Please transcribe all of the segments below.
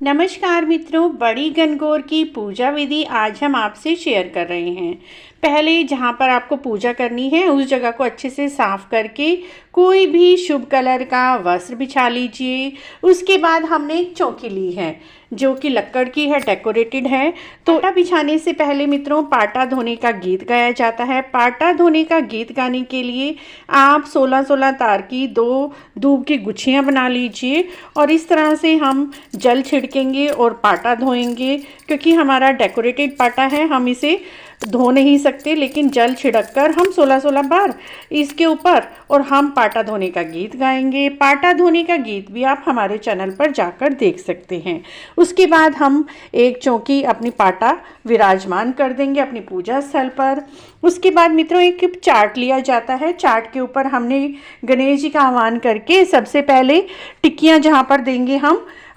नमस्कार मित्रों, बड़ी गणगौर की पूजा विधि आज हम आपसे शेयर कर रहे हैं। पहले जहाँ पर आपको पूजा करनी है उस जगह को अच्छे से साफ करके कोई भी शुभ कलर का वस्त्र बिछा लीजिए। उसके बाद हमने एक चौकी ली है जो कि लक्कड़ की है, डेकोरेटेड है। तो पाटा बिछाने से पहले मित्रों पाटा धोने का गीत गाया जाता है। पाटा धोने का गीत गाने के लिए आप 16-16 तार की 2 दूब की गुच्छियाँ बना लीजिए और इस तरह से हम जल छिड़केंगे और पाटा धोएंगे। क्योंकि हमारा डेकोरेटेड पाटा है, हम इसे धो नहीं सकते, लेकिन जल छिड़क कर हम 16-16 बार इसके ऊपर और हम पाटा धोने का गीत गाएंगे। पाटा धोने का गीत भी आप हमारे चैनल पर जाकर देख सकते हैं। उसके बाद हम एक चौकी अपनी पाटा विराजमान कर देंगे अपनी पूजा स्थल पर। उसके बाद मित्रों एक चार्ट लिया जाता है। चार्ट के ऊपर हमने गणेश जी का आह्वान करके सबसे पहले टिक्कियाँ जहाँ पर देंगे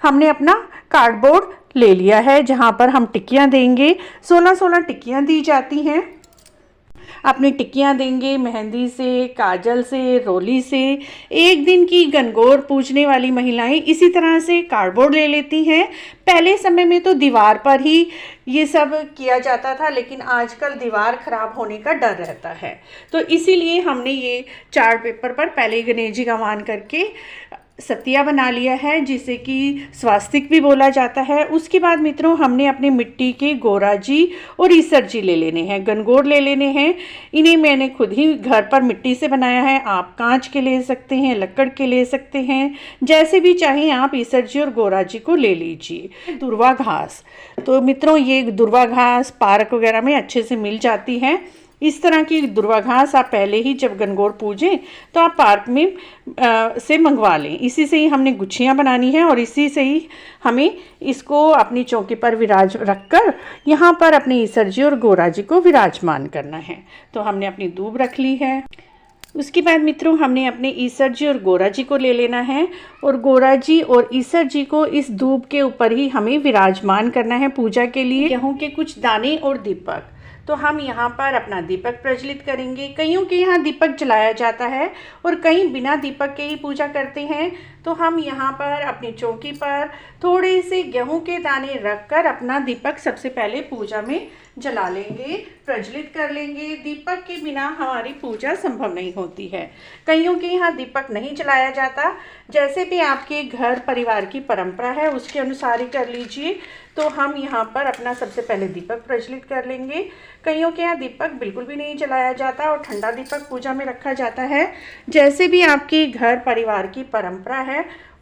हमने अपना कार्डबोर्ड ले लिया है जहाँ पर हम टिक्कियाँ देंगे। 16-16 टिक्कियाँ दी जाती हैं। अपनी टिक्कियाँ देंगे मेहंदी से, काजल से, रोली से। एक दिन की गणगौर पूजने वाली महिलाएं इसी तरह से कार्डबोर्ड ले लेती हैं। पहले समय में तो दीवार पर ही ये सब किया जाता था, लेकिन आजकल दीवार खराब होने का डर रहता है, तो इसीलिए हमने ये चार्ट पेपर पर पहले गणेश जी का आह्वान करके सतिया बना लिया है, जिसे कि स्वास्तिक भी बोला जाता है। उसके बाद मित्रों हमने अपने मिट्टी के गोरा जी और ईसर जी ले लेने हैं, गणगौर ले लेने हैं। इन्हें मैंने खुद ही घर पर मिट्टी से बनाया है। आप कांच के ले सकते हैं, लकड़ के ले सकते हैं, जैसे भी चाहें आप ईसर जी और गोरा जी को ले लीजिए। दुर्वा घास, तो मित्रों ये दुर्वा घास पार्क वगैरह में अच्छे से मिल जाती है। इस तरह की दुर्वा घास आप पहले ही जब गणगौर पूजें तो आप पार्क में से मंगवा लें। इसी से ही हमने गुच्छियाँ बनानी है और इसी से ही हमें इसको अपनी चौकी पर विराज रखकर यहाँ पर अपने ईसर जी और गोरा जी को विराजमान करना है। तो हमने अपनी दूब रख ली है। उसके बाद मित्रों हमने अपने ईसर जी और गोरा जी को ले लेना है और गोरा जी और ईसर जी को इस दूब के ऊपर ही हमें विराजमान करना है पूजा के लिए। गेहूँ के कुछ दाने और दीपक, तो हम यहाँ पर अपना दीपक प्रज्वलित करेंगे। कईयों के यहाँ दीपक जलाया जाता है और कई बिना दीपक के ही पूजा करते हैं। तो हम यहाँ पर अपनी चौकी पर थोड़े से गेहूं के दाने रखकर अपना दीपक सबसे पहले पूजा में जला लेंगे, प्रज्वलित कर लेंगे। दीपक के बिना हमारी पूजा संभव नहीं होती है। कईयों के यहाँ दीपक नहीं जलाया जाता, जैसे भी आपके घर परिवार की परंपरा है उसके अनुसार ही कर लीजिए। तो हम यहाँ पर अपना सबसे पहले दीपक प्रज्वलित कर लेंगे। कईयों के यहाँ दीपक बिल्कुल भी नहीं जलाया जाता और ठंडा दीपक पूजा में रखा जाता है। जैसे भी आपके घर परिवार की परंपरा है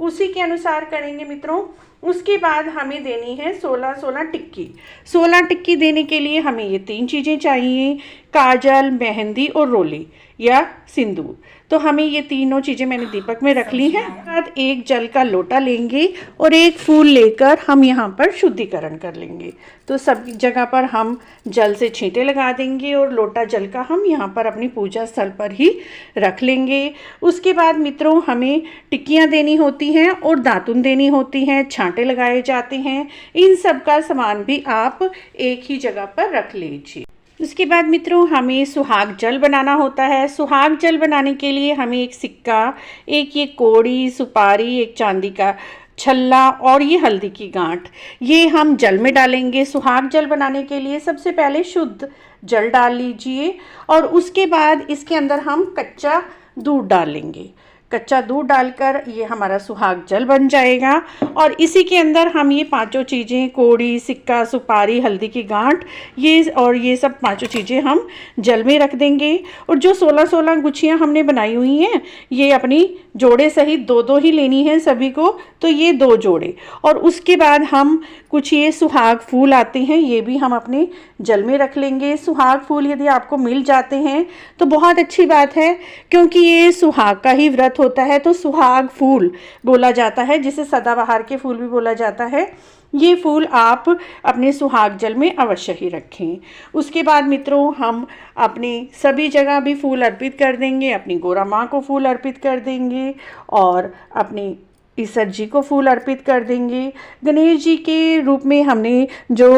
उसी के अनुसार करेंगे मित्रों। उसके बाद हमें देनी है 16-16 टिक्की। 16 टिक्की देने के लिए हमें ये 3 चीज़ें चाहिए, काजल, मेहंदी और रोली या सिंदूर। तो हमें ये तीनों चीज़ें मैंने दीपक में रख ली हैं। बाद एक जल का लोटा लेंगे और एक फूल लेकर हम यहाँ पर शुद्धिकरण कर लेंगे। तो सब जगह पर हम जल से छींटे लगा देंगे और लोटा जल का हम यहाँ पर अपनी पूजा स्थल पर ही रख लेंगे। उसके बाद मित्रों हमें टिक्कियाँ देनी होती हैं और दातुन देनी होती हैं, छांटे लगाए जाते हैं। इन सब का सामान भी आप एक ही जगह पर रख लीजिए। उसके बाद मित्रों हमें सुहाग जल बनाना होता है। सुहाग जल बनाने के लिए हमें एक सिक्का, एक ये कोड़ी, सुपारी, एक चांदी का छल्ला और ये हल्दी की गांठ, ये हम जल में डालेंगे। सुहाग जल बनाने के लिए सबसे पहले शुद्ध जल डाल लीजिए और उसके बाद इसके अंदर हम कच्चा दूध डालेंगे। कच्चा दूध डालकर ये हमारा सुहाग जल बन जाएगा और इसी के अंदर हम ये 5 चीज़ें, कोड़ी, सिक्का, सुपारी, हल्दी की गांठ, ये सब 5 चीज़ें हम जल में रख देंगे। और जो 16-16 गुच्छियाँ हमने बनाई हुई हैं ये अपनी जोड़े सहित 2-2 ही लेनी है सभी को, तो ये 2 जोड़े। और उसके बाद हम कुछ ये सुहाग फूल आते हैं ये भी हम अपने जल में रख लेंगे। सुहाग फूल यदि आपको मिल जाते हैं तो बहुत अच्छी बात है, क्योंकि ये सुहाग का ही व्रत होता है तो सुहाग फूल बोला जाता है, जिसे सदाबहार के फूल भी बोला जाता है। ये फूल आप अपने सुहाग जल में अवश्य ही रखें। उसके बाद मित्रों हम अपनी सभी जगह भी फूल अर्पित कर देंगे। अपनी गोरा माँ को फूल अर्पित कर देंगे और अपनी ईसर जी को फूल अर्पित कर देंगे। गणेश जी के रूप में हमने जो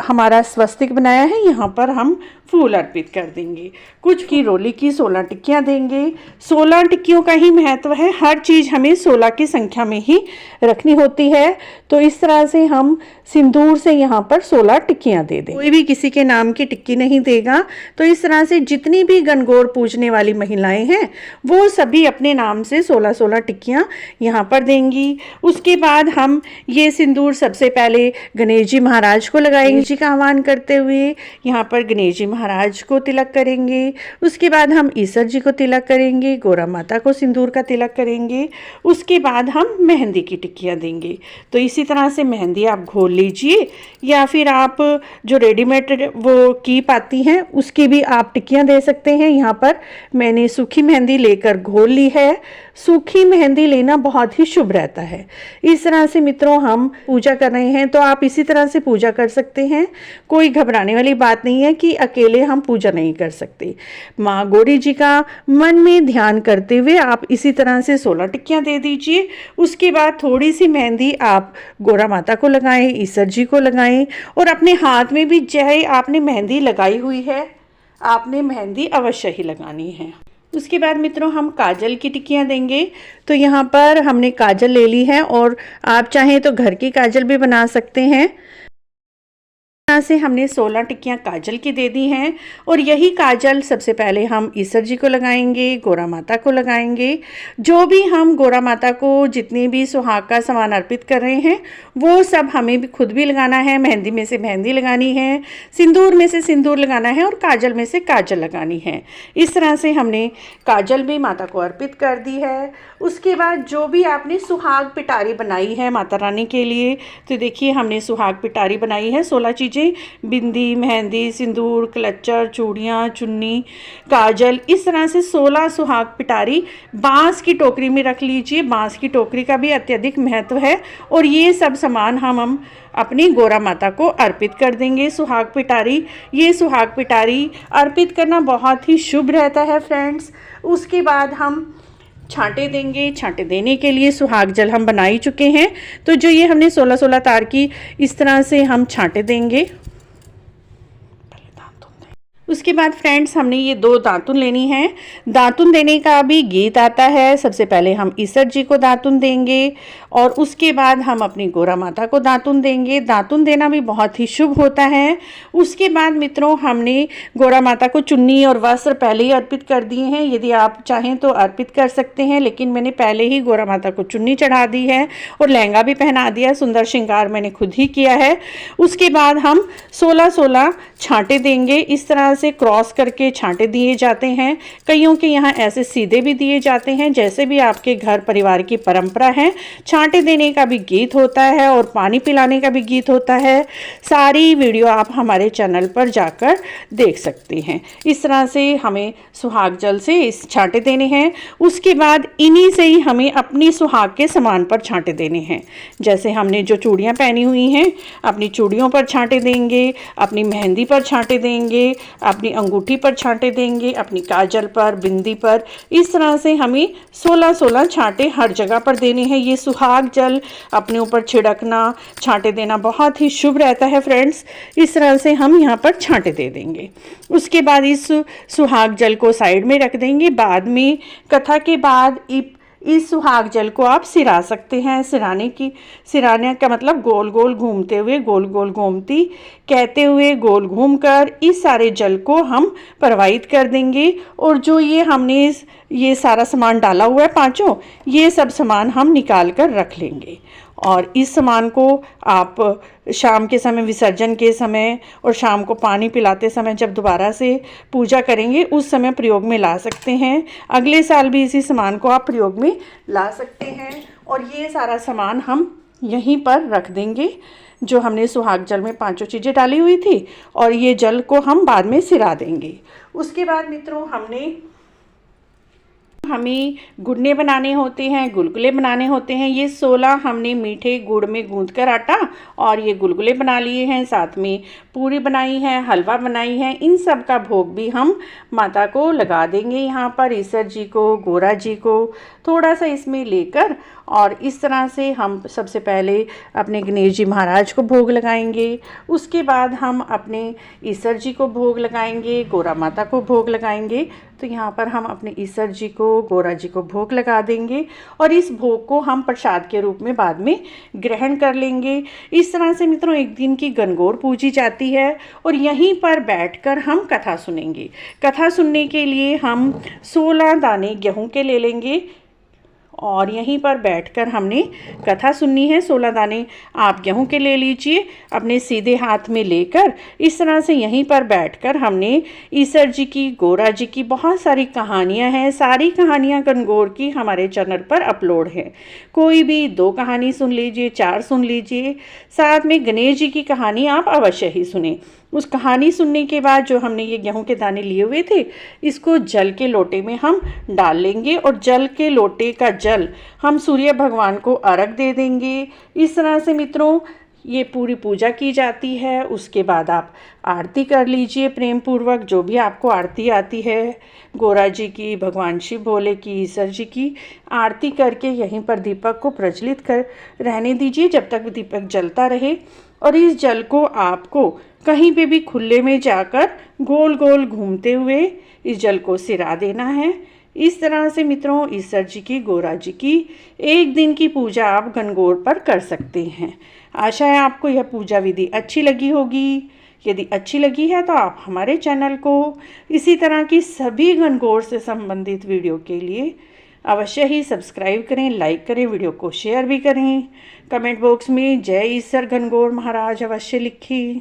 हमारा स्वस्तिक बनाया है यहाँ पर हम फूल अर्पित कर देंगे। कुछ की रोली की 16 टिक्कियाँ देंगे। 16 टिक्कियों का ही महत्व है, हर चीज़ हमें 16 की संख्या में ही रखनी होती है। तो इस तरह से हम सिंदूर से यहाँ पर 16 टिक्कियाँ दे दें। कोई भी किसी के नाम की टिक्की नहीं देगा। तो इस तरह से जितनी भी गणगौर पूजने वाली महिलाएं हैं वो सभी अपने नाम से 16-16 टिक्कियाँ यहाँ पर देंगी। उसके बाद हम ये सिंदूर सबसे पहले गणेश जी महाराज को लगाएंगे जी का आह्वान करते हुए। यहाँ पर गणेश जी महाराज को तिलक करेंगे। उसके बाद हम ईश्वर जी को तिलक करेंगे, गौरा माता को सिंदूर का तिलक करेंगे। उसके बाद हम मेहंदी की टिक्कियाँ देंगे। तो इसी तरह से मेहंदी आप घोल लीजिए या फिर आप जो रेडीमेड वो कीप आती हैं उसकी भी आप टिक्कियाँ दे सकते हैं। यहाँ पर मैंने सूखी मेहंदी लेकर घोल ली है। सूखी मेहंदी लेना बहुत ही शुभ रहता है। इस तरह से मित्रों हम पूजा कर रहे हैं तो आप इसी तरह से पूजा कर सकते हैं। कोई घबराने वाली बात नहीं है कि अकेले हम पूजा नहीं कर सकते। माँ गौरी जी का मन में ध्यान करते हुए आप इसी तरह से 16 टिक्कियाँ दे दीजिए। उसके बाद थोड़ी सी मेहंदी आप गौरा माता को लगाएं, ईश्वर जी को लगाएं और अपने हाथ में भी चाहे आपने मेहंदी लगाई हुई है आपने मेहंदी अवश्य ही लगानी है। उसके बाद मित्रों हम काजल की टिक्कियाँ देंगे। तो यहाँ पर हमने काजल ले ली है और आप चाहें तो घर की काजल भी बना सकते हैं। यहाँ से हमने 16 टिक्कियाँ काजल की दे दी हैं और यही काजल सबसे पहले हम ईश्वर जी को लगाएंगे, गौरा माता को लगाएंगे। जो भी हम गौरा माता को जितने भी सुहाग का सामान अर्पित कर रहे हैं वो सब हमें भी खुद भी लगाना है। मेहंदी में से मेहंदी लगानी है, सिंदूर में से सिंदूर लगाना है और काजल में से काजल लगानी है। इस तरह से हमने काजल भी माता को अर्पित कर दी है। उसके बाद जो भी आपने सुहाग पिटारी बनाई है माता रानी के लिए, तो देखिए हमने सुहाग पिटारी बनाई है। 16 चीज़ें, बिंदी, मेहंदी, सिंदूर, क्लचर, चूड़ियाँ, चुन्नी, काजल, इस तरह से 16 सुहाग पिटारी बांस की टोकरी में रख लीजिए। बांस की टोकरी का भी अत्यधिक महत्व है और ये सब सामान हम अपनी गौरा माता को अर्पित कर देंगे। सुहाग पिटारी, ये सुहाग पिटारी अर्पित करना बहुत ही शुभ रहता है फ्रेंड्स। उसके बाद हम छांटे देंगे। छांटे देने के लिए सुहाग जल हम बना ही चुके हैं। तो जो ये हमने 16-16 तार की इस तरह से हम छांटे देंगे। उसके बाद फ्रेंड्स हमने ये 2 दातुन लेनी है। दातुन देने का भी गीत आता है। सबसे पहले हम ईश्वर जी को दातुन देंगे और उसके बाद हम अपनी गौरा माता को दातुन देंगे। दातुन देना भी बहुत ही शुभ होता है। उसके बाद मित्रों हमने गौरा माता को चुन्नी और वस्त्र पहले ही अर्पित कर दिए हैं। यदि आप चाहें तो अर्पित कर सकते हैं, लेकिन मैंने पहले ही गौरा माता को चुन्नी चढ़ा दी है और लहंगा भी पहना दिया। सुंदर श्रृंगार मैंने खुद ही किया है। उसके बाद हम 16-16 छांटे देंगे। इस तरह से क्रॉस करके छांटे दिए जाते हैं। कईयों के यहाँ ऐसे सीधे भी दिए जाते हैं, जैसे भी आपके घर परिवार की परंपरा है। छांटे देने का भी गीत होता है और पानी पिलाने का भी गीत होता है। सारी वीडियो आप हमारे चैनल पर जाकर देख सकते हैं। इस तरह से हमें सुहाग जल से इस छांटे देने हैं। उसके बाद इन्हीं से ही हमें अपनी सुहाग के सामान पर छांटे देने हैं। जैसे हमने जो चूड़ियाँ पहनी हुई हैं अपनी चूड़ियों पर छांटे देंगे, अपनी मेहंदी पर छांटे देंगे, अपनी अंगूठी पर छांटे देंगे, अपनी काजल पर, बिंदी पर। इस तरह से हमें 16-16 छांटे हर जगह पर देने हैं। ये सुहाग जल अपने ऊपर छिड़कना, छांटे देना बहुत ही शुभ रहता है फ्रेंड्स। इस तरह से हम यहाँ पर छांटे दे देंगे। उसके बाद इस सुहाग जल को साइड में रख देंगे। बाद में कथा के बाद इस सुहाग जल को आप सिरा सकते हैं। सिराने का मतलब गोल गोल घूमते हुए, गोल गोल घूमती कहते हुए गोल घूमकर इस सारे जल को हम प्रवाहित कर देंगे। और जो ये हमने ये सारा सामान डाला हुआ है पांचों, ये सब सामान हम निकाल कर रख लेंगे। और इस सामान को आप शाम के समय, विसर्जन के समय और शाम को पानी पिलाते समय जब दोबारा से पूजा करेंगे उस समय प्रयोग में ला सकते हैं। अगले साल भी इसी सामान को आप प्रयोग में ला सकते हैं। और ये सारा सामान हम यहीं पर रख देंगे जो हमने सुहाग जल में पांचों चीज़ें डाली हुई थी, और ये जल को हम बाद में सिरा देंगे। उसके बाद मित्रों हमें गुड़ने बनाने होते हैं, गुलगुले बनाने होते हैं। ये 16 हमने मीठे गुड़ में गूंथकर आटा और ये गुलगुले बना लिए हैं। साथ में पूरी बनाई है, हलवा बनाई है। इन सब का भोग भी हम माता को लगा देंगे। यहाँ पर ईश्वर जी को, गौरा जी को थोड़ा सा इसमें लेकर और इस तरह से हम सबसे पहले अपने गणेश जी महाराज को भोग लगाएंगे। उसके बाद हम अपने ईश्वर जी को भोग लगाएंगे, गोरा माता को भोग लगाएंगे। तो यहाँ पर हम अपने ईश्वर जी को, गोरा जी को भोग लगा देंगे और इस भोग को हम प्रसाद के रूप में बाद में ग्रहण कर लेंगे। इस तरह से मित्रों एक दिन की गणगौर पूजी जाती है और यहीं पर बैठकर हम कथा सुनेंगे। कथा सुनने के लिए हम 16 दाने गेहूं के ले लेंगे और यहीं पर बैठकर हमने कथा सुननी है। 16 दाने आप गेहूं के ले लीजिए अपने सीधे हाथ में लेकर। इस तरह से यहीं पर बैठकर हमने ईश्वर जी की, गोरा जी की बहुत सारी कहानियां हैं। सारी कहानियां गणगौर की हमारे चैनल पर अपलोड है। कोई भी 2 कहानी सुन लीजिए, 4 सुन लीजिए। साथ में गणेश जी की कहानी आप अवश्य ही सुने। उस कहानी सुनने के बाद जो हमने ये गेहूं के दाने लिए हुए थे, इसको जल के लोटे में हम डाल लेंगे और जल के लोटे का जल हम सूर्य भगवान को अर्घ दे देंगे। इस तरह से मित्रों ये पूरी पूजा की जाती है। उसके बाद आप आरती कर लीजिए प्रेम पूर्वक, जो भी आपको आरती आती है, गोरा जी की, भगवान शिव भोले की, ईश्वर जी की आरती करके यहीं पर दीपक को प्रज्वलित कर रहने दीजिए जब तक दीपक जलता रहे। और इस जल को आपको कहीं पे भी खुले में जाकर गोल गोल घूमते हुए इस जल को सिरा देना है। इस तरह से मित्रों ईश्वर जी की, गोरा जी की एक दिन की पूजा आप गणगौर पर कर सकते हैं। आशा है आपको यह पूजा विधि अच्छी लगी होगी। यदि अच्छी लगी है तो आप हमारे चैनल को इसी तरह की सभी गणगौर से संबंधित वीडियो के लिए अवश्य ही सब्सक्राइब करें, लाइक करें, वीडियो को शेयर भी करें। कमेंट बॉक्स में जय ईश्वर गणगौर महाराज अवश्य लिखिए।